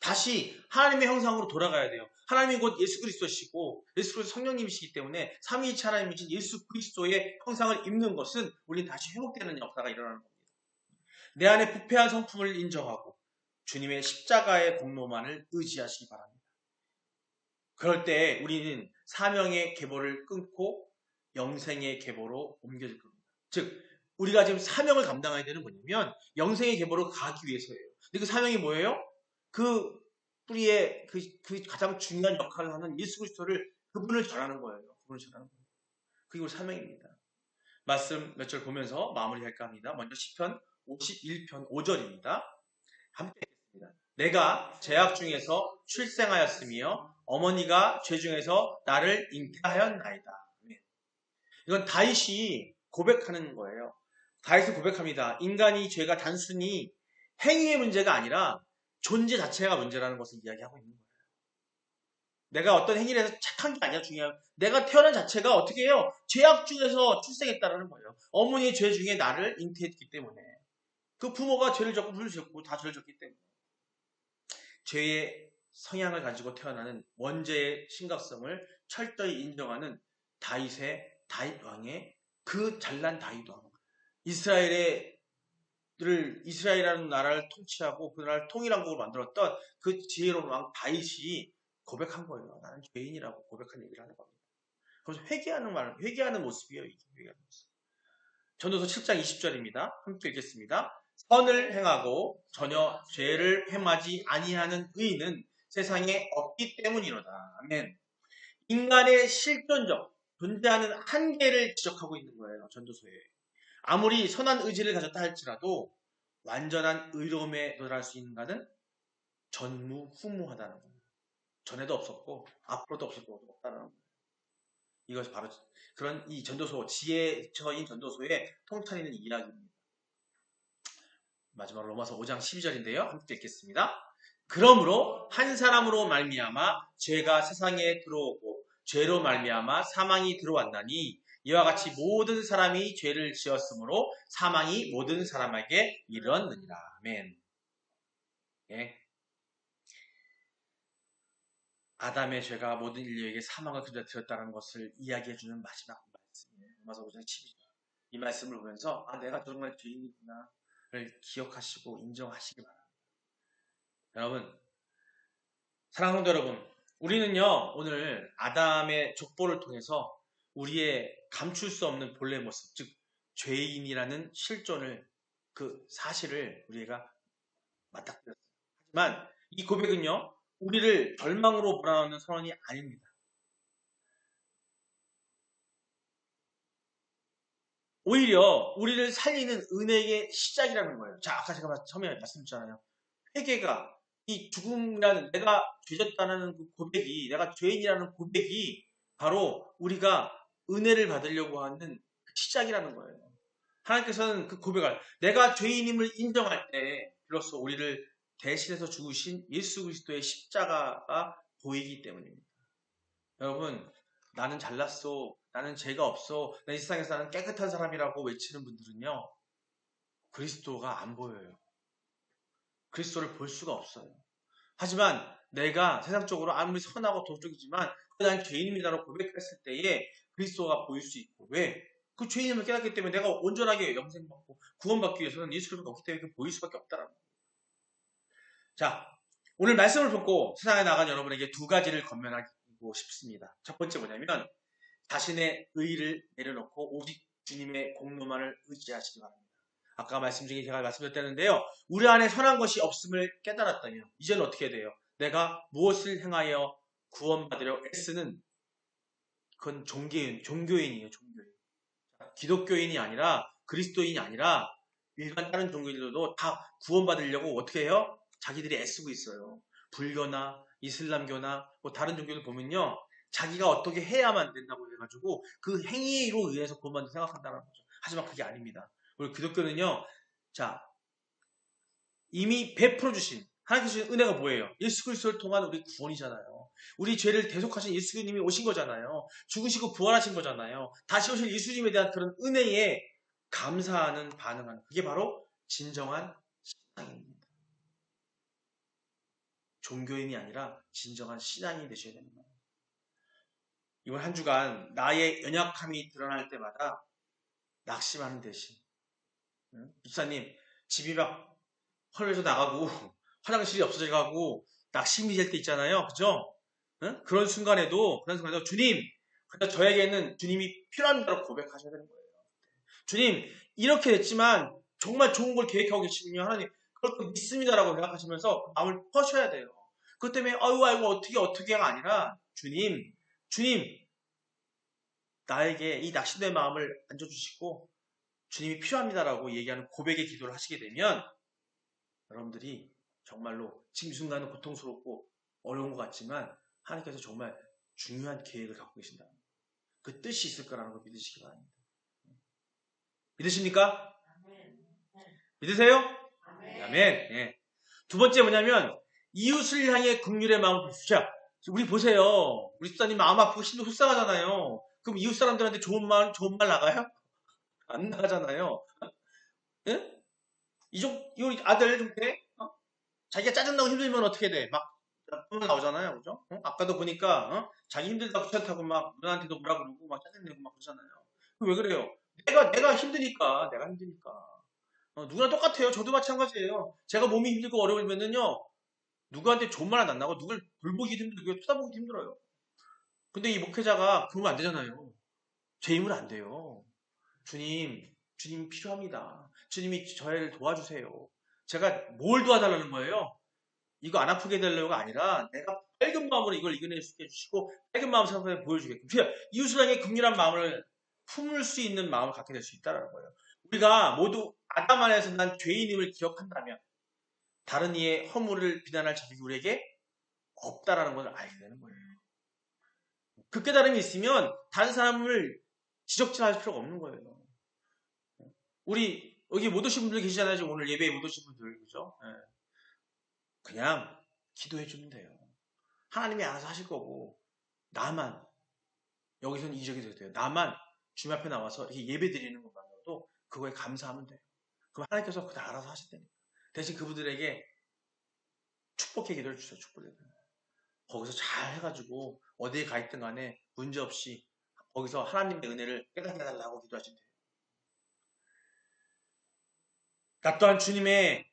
다시 하나님의 형상으로 돌아가야 돼요. 하나님이 곧 예수 그리스도시고 예수 그리스도 성령님이시기 때문에 삼위일체 하나님이신 예수 그리스도의 형상을 입는 것은 우리는 다시 회복되는 역사가 일어나는 겁니다. 내 안에 부패한 성품을 인정하고 주님의 십자가의 공로만을 의지하시기 바랍니다. 그럴 때 우리는 사명의 계보를 끊고 영생의 계보로 옮겨질 겁니다. 즉 우리가 지금 사명을 감당해야 되는 뭐냐면 영생의 계보로 가기 위해서예요. 근데 그 사명이 뭐예요? 그 뿌리의 그 가장 중요한 역할을 하는 예수 그리스도를 그분을 전하는 거예요. 그분을 전하는 거예요. 그게 우리 사명입니다. 말씀 몇 절 보면서 마무리할까 합니다. 먼저 시편 51편 5절입니다. 함께 읽겠습니다. 내가 죄악 중에서 출생하였으며 어머니가 죄 중에서 나를 잉태하였나이다. 이건 다윗이 고백하는 거예요. 다윗이 고백합니다. 인간이 죄가 단순히 행위의 문제가 아니라 존재 자체가 문제라는 것을 이야기하고 있는 거예요. 내가 어떤 행위를 해서 착한 게 아니야. 중요한 내가 태어난 자체가 어떻게 해요? 죄악 중에서 출생했다라는 거예요. 어머니의 죄 중에 나를 잉태했기 때문에 그 부모가 죄를 졌고 불을 졌고 다 죄를 졌기 때문에 죄의 성향을 가지고 태어나는 원죄의 심각성을 철저히 인정하는 다윗 왕의 그 잘난 다윗 왕 이스라엘이라는 나라를 통치하고 그 나라를 통일왕국으로 만들었던 그 지혜로운 왕 다윗이 고백한 거예요. 나는 죄인이라고 고백한 얘기를 하는 겁니다. 그래서 회개하는 모습이에요. 이게 회개하는 모습. 전도서 7장 20절입니다. 함께 읽겠습니다. 선을 행하고 전혀 죄를 행하지 아니하는 의인은 세상에 없기 때문이로다. 아멘. 인간의 실존적 존재하는 한계를 지적하고 있는 거예요. 전도서에. 아무리 선한 의지를 가졌다 할지라도 완전한 의로움에 도달할 수 있는가는 전무후무하다는 겁니다. 전에도 없었고 앞으로도 없다는 겁니다. 이것이 바로 그런 이 전도서 지혜처인 전도서의 통찰있는 이야기입니다. 마지막으로 로마서 5장 12절인데요. 함께 읽겠습니다. 그러므로 한 사람으로 말미암아 죄가 세상에 들어오고 죄로 말미암아 사망이 들어왔나니 이와 같이 모든 사람이 죄를 지었으므로 사망이 모든 사람에게 이르렀느니라. 아멘. 예. 아담의 죄가 모든 인류에게 사망을 가져들였다는 것을 이야기해주는 마지막 말씀이에요. 로마서 5장 12절. 이 말씀을 보면서 내가 정말 죄인이구나를 기억하시고 인정하시기 바랍니다. 여러분, 사랑하는 성도 여러분, 우리는요 오늘 아담의 족보를 통해서 우리의 감출 수 없는 본래 모습, 즉 죄인이라는 실존을 그 사실을 우리가 맞닥뜨렸어요. 하지만 이 고백은요 우리를 절망으로 몰아넣는 선언이 아닙니다. 오히려 우리를 살리는 은혜의 시작이라는 거예요. 자, 아까 제가 처음에 말씀드렸잖아요. 회개가 이 죽음이라는 내가 죄졌다는 그 고백이, 내가 죄인이라는 고백이 바로 우리가 은혜를 받으려고 하는 시작이라는 거예요. 하나님께서는 그 고백을 내가 죄인임을 인정할 때 비로소 우리를 대신해서 죽으신 예수 그리스도의 십자가가 보이기 때문입니다. 여러분, 나는 잘났어, 나는 죄가 없어, 나 이 세상에서 나는 깨끗한 사람이라고 외치는 분들은요 그리스도가 안 보여요. 그리스도를 볼 수가 없어요. 하지만 내가 세상적으로 아무리 선하고 도덕이지만 난 죄인입니다라고 고백했을 때에 그리스도가 보일 수 있고, 왜? 그 죄인임을 깨닫기 때문에 내가 온전하게 영생받고 구원받기 위해서는 예수 그리스도가 없기 때문에 보일 수밖에 없다라는 거예요. 자, 오늘 말씀을 듣고 세상에 나간 여러분에게 두 가지를 권면하고 싶습니다. 첫 번째 뭐냐면 자신의 의의를 내려놓고 오직 주님의 공로만을 의지하시기 바랍니다. 아까 말씀 중에 제가 말씀드렸다는데요. 우리 안에 선한 것이 없음을 깨달았다면 이제는 어떻게 돼요? 내가 무엇을 행하여 구원받으려 애쓰는 그건 종교인이에요. 종교인. 기독교인이 아니라 그리스도인이 아니라 일반 다른 종교인들도 다 구원받으려고 어떻게 해요? 자기들이 애쓰고 있어요. 불교나 이슬람교나 뭐 다른 종교들 보면요. 자기가 어떻게 해야만 된다고 해가지고 그 행위로 의해서 구원받는 생각한다는 거죠. 하지만 그게 아닙니다. 우리 기독교는요. 자, 이미 베풀어 주신 하나님께서 주신 은혜가 뭐예요? 예수 그리스도를 통한 우리 구원이잖아요. 우리 죄를 대속하신 예수님이 오신 거잖아요. 죽으시고 부활하신 거잖아요. 다시 오실 예수님에 대한 그런 은혜의 감사하는 반응하는 그게 바로 진정한 신앙입니다. 종교인이 아니라 진정한 신앙이 되셔야 됩니다. 이번 한 주간 나의 연약함이 드러날 때마다 낙심하는 대신 목사님 집이 막 헐려서 나가고 화장실이 없어져가고 낙심이 될 때 있잖아요. 그죠? 그런 순간에도 주님, 저에게는 주님이 필요합니다라고 고백하셔야 되는 거예요. 주님, 이렇게 됐지만 정말 좋은 걸 계획하고 계시군요. 하나님, 그걸 믿습니다라고 생각하시면서 마음을 퍼셔야 돼요. 그것 때문에 아이고 어떻게가 아니라 주님, 나에게 이 낙심된 마음을 안겨주시고 주님이 필요합니다라고 얘기하는 고백의 기도를 하시게 되면 여러분들이 정말로 지금 이 순간은 고통스럽고 어려운 것 같지만 하나님께서 정말 중요한 계획을 갖고 계신다. 그 뜻이 있을 거라는 걸 믿으시기 바랍니다. 믿으십니까? 믿으세요? 아멘. 예. 두 번째 뭐냐면 이웃을 향해 긍휼의 마음을 보십시오. 우리 보세요. 우리 집사님 마음 아프고 힘도 속상하잖아요. 그럼 이웃 사람들한테 좋은 말 나가요? 안 나가잖아요. 예? 이 아들 좀 그래? 자기가 짜증나고 힘들면 어떻게 돼? 막 나오잖아요. 그죠? 아까도 보니까 자기 힘들다고 귀찮다고 막 누나한테도 뭐라 그러고 막 짜증내고 막 그러잖아요. 왜 그래요? 내가 힘드니까. 누구나 똑같아요. 저도 마찬가지예요. 제가 몸이 힘들고 어려우면은요, 누구한테 좋은 말 안 나고 누굴 돌보기도 힘들고 쳐다보기도 힘들어요. 근데 이 목회자가 그러면 안 되잖아요. 제 힘은 안 돼요. 주님 필요합니다. 주님이 저를 도와주세요. 제가 뭘 도와달라는 거예요? 이거 안 아프게 되려고가 아니라 내가 밝은 마음으로 이걸 이겨낼 수 있게 해주시고 밝은 마음 상태에 보여주게끔 이웃을 향해 긍휼한 마음을 품을 수 있는 마음을 갖게 될 수 있다는 거예요. 우리가 모두 아담 안에서 난 죄인임을 기억한다면 다른 이의 허물을 비난할 자격이 우리에게 없다라는 것을 알게 되는 거예요. 그 깨달음이 있으면 다른 사람을 지적질할 필요가 없는 거예요. 우리 여기 못 오신 분들 계시잖아요. 지금 오늘 예배에 못 오신 분들, 그죠? 그냥 기도해 주면 돼요. 하나님이 알아서 하실 거고 나만 여기서는 이적이 돼도 돼요. 나만 주님 앞에 나와서 이렇게 예배 드리는 것만으로도 그거에 감사하면 돼요. 그럼 하나님께서 그다 알아서 하실 테니까. 대신 그분들에게 축복의 기도를 주세요. 축복의 기도. 거기서 잘 해가지고 어디에 가 있든 간에 문제없이 거기서 하나님의 은혜를 깨닫게 해달라고 기도하시면 돼요. 나 또한 주님의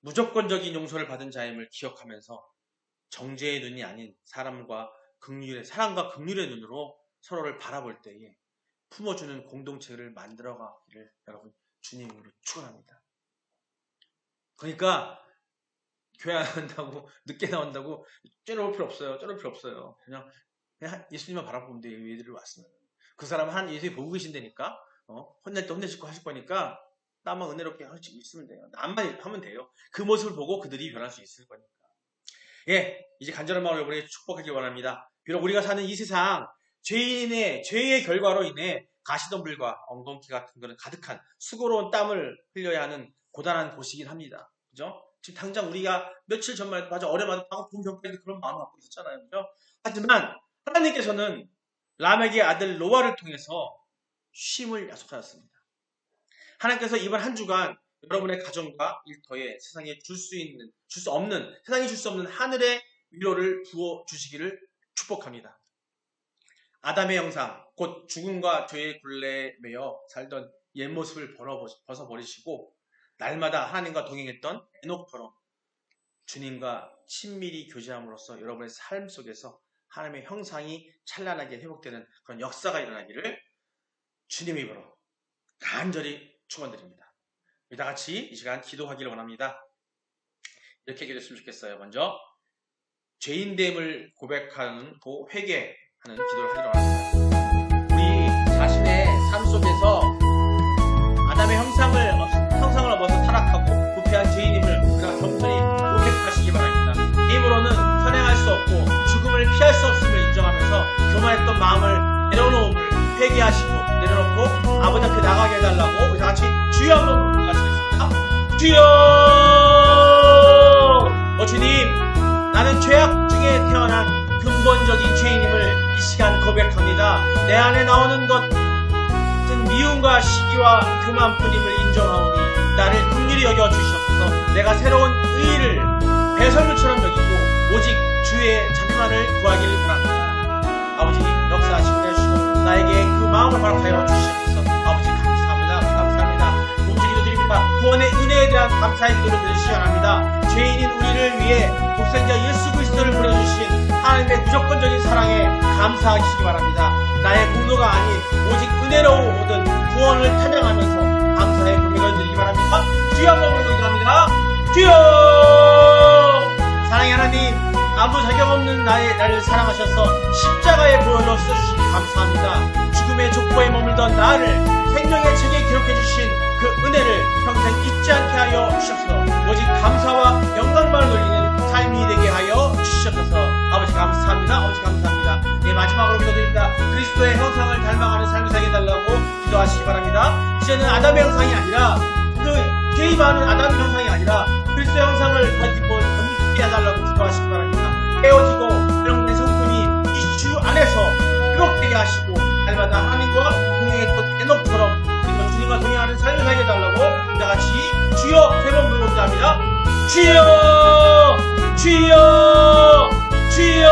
무조건적인 용서를 받은 자임을 기억하면서 정죄의 눈이 아닌 사랑과 긍휼의 눈으로 서로를 바라볼 때에 품어주는 공동체를 만들어가기를 여러분 주님으로 축원합니다. 그러니까 교회 안 한다고 늦게 나온다고 째려볼 필요 없어요. 그냥 예수님만 바라보면 돼요. 얘들이 왔으면 그 사람은 한 예수님 보고 계신다니까 혼낼 때 혼내실 거 하실 거니까 나만 은혜롭게 할 수 있으면 돼요. 나만 하면 돼요. 그 모습을 보고 그들이 변할 수 있을 거니까. 이제 간절한 마음으로 여러분에게 축복하길 원합니다. 비록 우리가 사는 이 세상 죄의 결과로 인해 가시덤불과 엉겅퀴 같은 것은 가득한 수고로운 땀을 흘려야 하는 고단한 곳이긴 합니다. 그죠? 지금 당장 우리가 며칠 전만 해도 맞아 어려마다하고 돈 병까지 그런 마음을 갖고 있었잖아요. 그죠? 하지만 하나님께서는 라멕의 아들 노아를 통해서 쉼을 약속하셨습니다. 하나님께서 이번 한 주간 여러분의 가정과 일터에 세상이 줄 수 없는 하늘의 위로를 부어 주시기를 축복합니다. 아담의 형상, 곧 죽음과 죄의 굴레에 매여 살던 옛 모습을 벗어버리시고 날마다 하나님과 동행했던 에녹처럼 주님과 친밀히 교제함으로써 여러분의 삶 속에서 하나님의 형상이 찬란하게 회복되는 그런 역사가 일어나기를 주님의 이름으로 간절히 축원드립니다. 우리 다 같이 이 시간 기도하기를 원합니다. 이렇게 기도했으면 좋겠어요. 먼저 죄인됨을 고백하고 회개하는 기도를 하기를 원합니다. 우리 자신의 삶 속에서 아담의 형상을 넘어서 타락하고 부패한 죄인임을 우리가 겸손히 고백하시기 바랍니다. 내 힘으로는 선행할 수 없고 죽음을 피할 수 없음을 인정하면서 교만했던 마음을 내려놓음을 회개하시고 내려놓고 아버지 앞에 나가게 해달라고 우리 다 같이 주여 한번 부르겠습니다. 주여! 주님, 나는 죄악 중에 태어난 근본적인 죄인임을 이 시간 고백합니다. 내 안에 나오는 것은 미움과 시기와 교만뿐임을 인정하오니 나를 긍휼히 여겨 주시옵소서. 내가 새로운 의의를 배설물처럼 여기고 오직 주의 자비만을 구하기를 원합니다. 아버지 역사하시고 내주시고 나에게 그 마음을 허락하여 주시옵소서. 아버지 감사합니다. 감사합니다. 동시 기도드립니다. 구원의 은혜에 대한 감사의 기도를 드리시옵합니다. 죄인인 우리를 위해 독생자 예수 그리스도를 보내주신 하나님의 무조건적인 사랑에 감사하시기 바랍니다. 나의 공로가 아닌 오직 은혜로 얻은 구원을 찬양하면서 감사의 고백을 드리기 바랍니다. 주여 한번 부르고 기도합니다. 주여! 사랑의 하나님, 아무 자격 없는 나를 사랑하셔서 십자가에 보혈로 써주시니 감사합니다. 죽음의 족보에 머물던 나를 생명의 책에 기록해주신 그 은혜를 평생 잊지 않게 하여 주셔서 오직 감사와 영광만을 돌리는 삶이 되게 하여 주시옵소서. 아버지 감사합니다. 아버지 감사합니다. 네, 마지막으로 기도드립니다. 그리스도의 형상을 닮아가는 삶을 살게 해달라고 기도하시기 바랍니다. 이제는 아담의 형상이 아니라 그 죄의 많은 아담의 형상이 아니라 그리스도의 형상을 덧입게 해달라고 기도하시기 바랍니다. 깨어지고 이런 성품이 이 주 안에서 회복되게 하시고 날마다 하나님과 동행했던 에녹처럼 그리고 주님과 동행하는 삶을 살게 해달라고 우리같이 주여 세 번 부르고 기도합니다. 주여! 주여! 주여!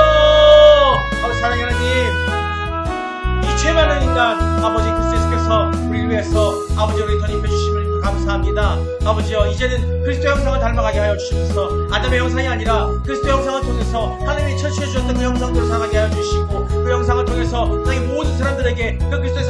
아버지 사랑하는 하나님, 이 죄 많은 인간 아버지 그리스도께서 우리를 위해서 아버지 우리 덧입혀 주심을 감사합니다. 아버지여, 이제는 그리스도 형상을 닮아가게 하여 주시옵소서. 아담의 형상이 아니라 그리스도 형상을 통해서 하나님이 철취해 주셨던 그 형상대로 살아가게 하여 주시고 그 형상을 통해서 나의 모든 사람들에게 그 그리스도의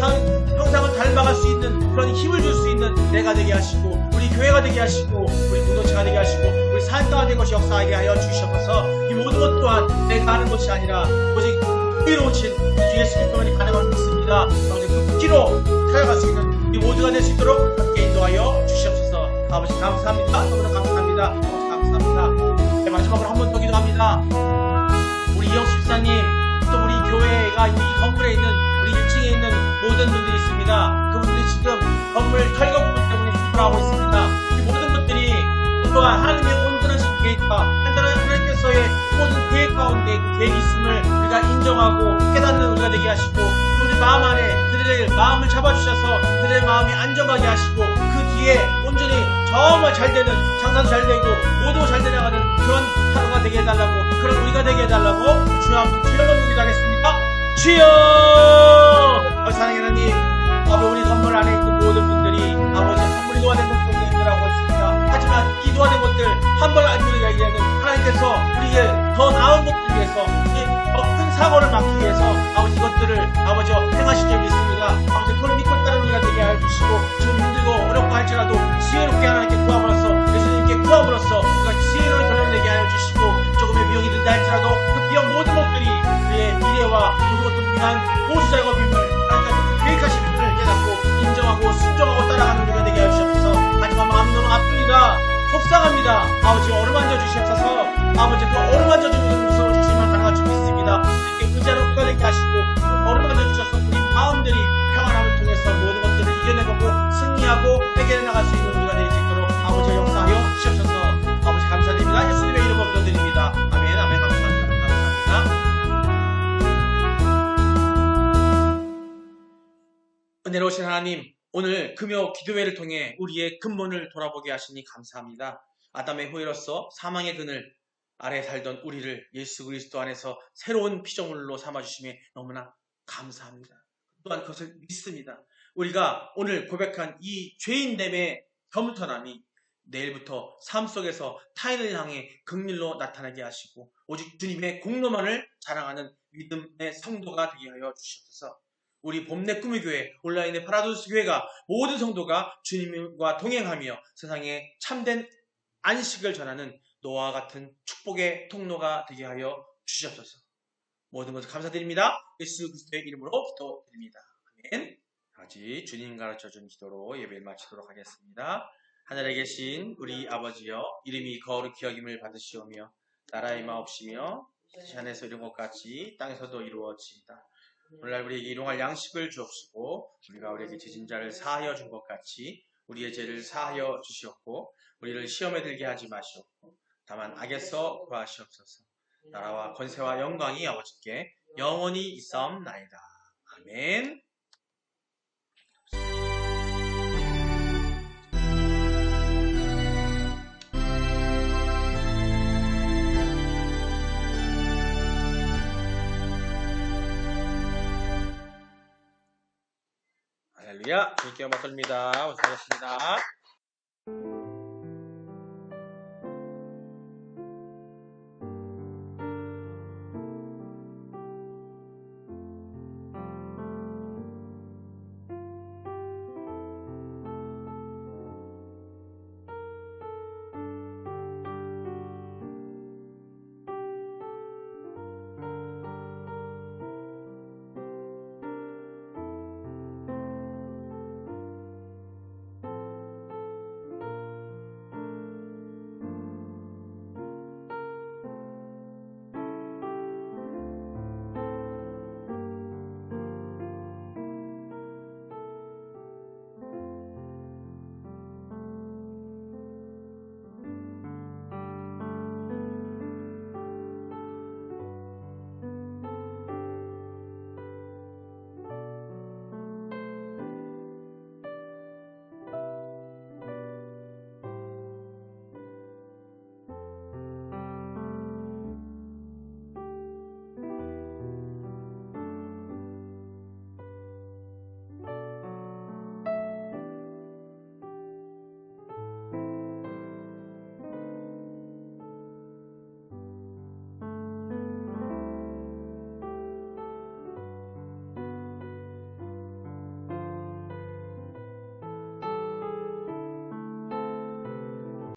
형상을 닮아갈 수 있는 그런 힘을 줄 수 있는 내가 되게 하시고 우리 교회가 되게 하시고 우리 공동체가 되게 하시고 우리 삶 가운데 것이 역사하게 하여 주시옵소서. 이 모든 것 또한 내가 하는 것이 아니라 오직 의로우신 주 예수 그리스도만이 가능한 믿습니다. 아버지 그 기로 살아갈 수 있는 이 모두가 될 수 있도록 함께 인도하여 주시옵소서. 아버지 감사합니다. 너무나 감사합니다. 아버지 감사합니다. 네, 마지막으로 한 번 더 기도합니다. 우리 이영수 집사님 또 우리 교회가 이 건물에 있는 우리 1층에 있는 모든 분들이 있습니다. 그분들이 지금 건물 철거 부분 때문에 힘들어하고 있습니다. 이 모든 것들이 또한 하나님의 온전하신 계획과 하나님께서의 모든 계획 가운데 그 계획이 있음을 우리가 인정하고 깨닫는 우리가 되게 하시고 우리 마음 안에 그들의 마음을 잡아주셔서 그들의 마음이 안정하게 하시고 그 뒤에 온전히 정말 잘 되는 장사도 잘 되고 모두 잘 되나가는 그런 하루가 되게 해달라고 그런 우리가 되게 해달라고 주여 한번 주여 기도하겠습니다. 주여! 사랑의 하나님, 아버지 우리 건물 안에 있는 모든 분들이 아버지 건물이 노화된 것들로 힘들어하고 있습니다. 하지만 이 노화된 것들 한 번 알고 이야기하는 하나님께서 우리의 더 나은 것들을 위해서 더 큰 사고를 막기 위해서 아버지 이것들을 아버지 행하실 줄 믿습니다. 아버지 그걸 믿고 따르는 우리가 되게 하여 주시고 지금 힘들고 어렵고 할지라도 지혜롭게 하나님께 구함으로써 예수님께 구함으로써 우리가 지혜로운 결론을 내게 하여 주시고 조금의 비용이 든다 할지라도 그 비용 모든 것들이 우리의 미래와 모든 것들을 위한 보수 작업임을 하나님께서 계획하신 것을 깨닫고 인정하고 순종하고 따라가는 우리가 되게 하여 주시옵소서. 하지만 마음이 너무 아픕니다. 속상합니다. 아버지 어루만져 주시옵소서. 아버지 그 어루만져 주는 무서운 주시면 가능한 줄 믿습니다. 이렇게 의자로 끌어내게 하시고 어루만져 주셔서 우리 마음들이 평안함을 통해서 모든 것들을 이겨내보고 승리하고 해결해 나갈 수 있는 우리가 될 수 있도록 아버지 역사하여 주시옵소서. 아버지 감사드립니다. 예수님의 이름으로 기도드립니다. 아멘. 아멘. 감사합니다. 감사합니다. 은혜로우신 하나님, 오늘 금요 기도회를 통해 우리의 근본을 돌아보게 하시니 감사합니다. 아담의 후예로서 사망의 그늘 아래 살던 우리를 예수 그리스도 안에서 새로운 피조물로 삼아주심에 너무나 감사합니다. 또한 그것을 믿습니다. 우리가 오늘 고백한 이 죄인됨의 겸손함이 내일부터 삶 속에서 타인을 향해 긍휼로 나타나게 하시고 오직 주님의 공로만을 자랑하는 믿음의 성도가 되게 하여 주시옵소서. 우리 봄내 꿈의 교회 온라인의 파라도스 교회가 모든 성도가 주님과 동행하며 세상에 참된 안식을 전하는 노아와 같은 축복의 통로가 되게 하여 주시옵소서. 모든 것을 감사드립니다. 예수 그리스도의 이름으로 기도드립니다. 아멘. 같이 주님 가르쳐준 기도로 예배를 마치도록 하겠습니다. 하늘에 계신 우리 아버지여, 이름이 거룩히 여김을 받으시오며 나라의 마옵시며 하늘에서 이룬 것 같이 땅에서도 이루어지이다. 오늘날 우리에게 일용할 양식을 주옵시고 우리가 우리에게 죄진 자를 사하여 준 것 같이 우리의 죄를 사하여 주시옵고 우리를 시험에 들게 하지 마시옵고 다만 악에서 구하시옵소서. 나라와 권세와 영광이 아버지께 영원히 있사옵나이다. 아멘. 할렐루야. 주님께 영광 돌립니다. 고생하셨습니다.